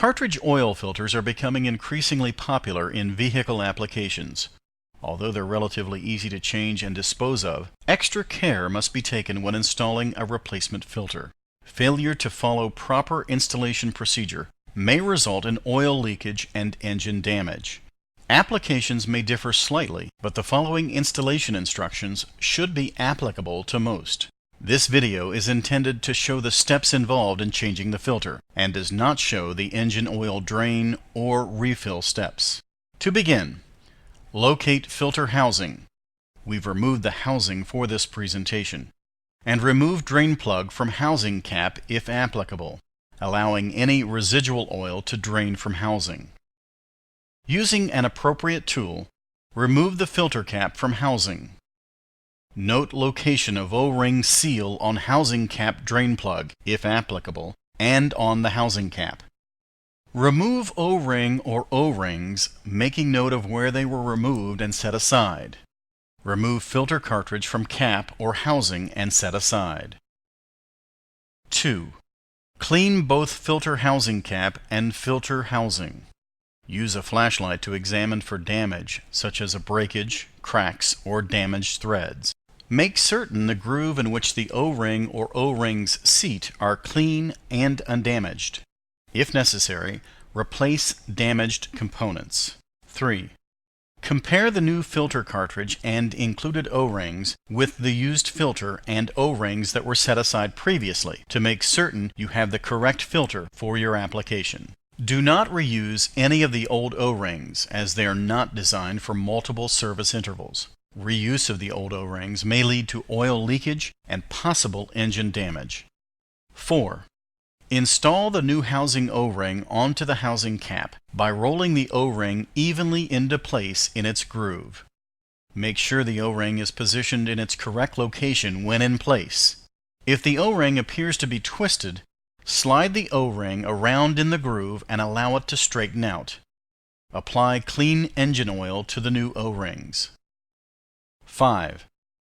Cartridge oil filters are becoming increasingly popular in vehicle applications. Although they're relatively easy to change and dispose of, extra care must be taken when installing a replacement filter. Failure to follow proper installation procedure may result in oil leakage and engine damage. Applications may differ slightly, but the following installation instructions should be applicable to most. This video is intended to show the steps involved in changing the filter, and does not show the engine oil drain or refill steps. To begin, locate filter housing. We've removed the housing for this presentation. And remove drain plug from housing cap if applicable, allowing any residual oil to drain from housing. Using an appropriate tool, remove the filter cap from housing. Note location of O-ring seal on housing cap drain plug, if applicable, and on the housing cap. Remove O-ring or O-rings, making note of where they were removed and set aside. Remove filter cartridge from cap or housing and set aside. 2. Clean both filter housing cap and filter housing. Use a flashlight to examine for damage, such as a breakage, cracks, or damaged threads. Make certain the groove in which the O-ring or O-rings seat are clean and undamaged. If necessary, replace damaged components. 3. Compare the new filter cartridge and included O-rings with the used filter and O-rings that were set aside previously to make certain you have the correct filter for your application. Do not reuse any of the old O-rings, as they are not designed for multiple service intervals. Reuse of the old O-rings may lead to oil leakage and possible engine damage. 4. Install the new housing O-ring onto the housing cap by rolling the O-ring evenly into place in its groove. Make sure the O-ring is positioned in its correct location when in place. If the O-ring appears to be twisted, slide the O-ring around in the groove and allow it to straighten out. Apply clean engine oil to the new O-rings. 5.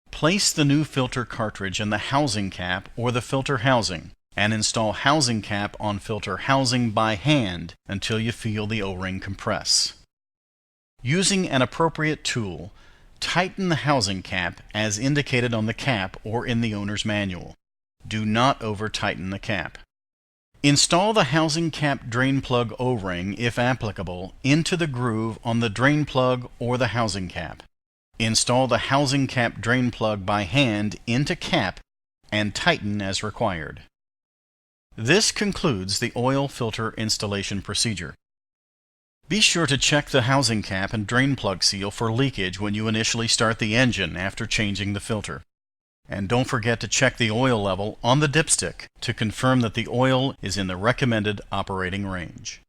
Place the new filter cartridge in the housing cap or the filter housing, and install housing cap on filter housing by hand until you feel the O-ring compress. Using an appropriate tool, tighten the housing cap as indicated on the cap or in the owner's manual. Do not over-tighten the cap. Install the housing cap drain plug O-ring, if applicable, into the groove on the drain plug or the housing cap. Install the housing cap drain plug by hand into cap and tighten as required. This concludes the oil filter installation procedure. Be sure to check the housing cap and drain plug seal for leakage when you initially start the engine after changing the filter. And don't forget to check the oil level on the dipstick to confirm that the oil is in the recommended operating range.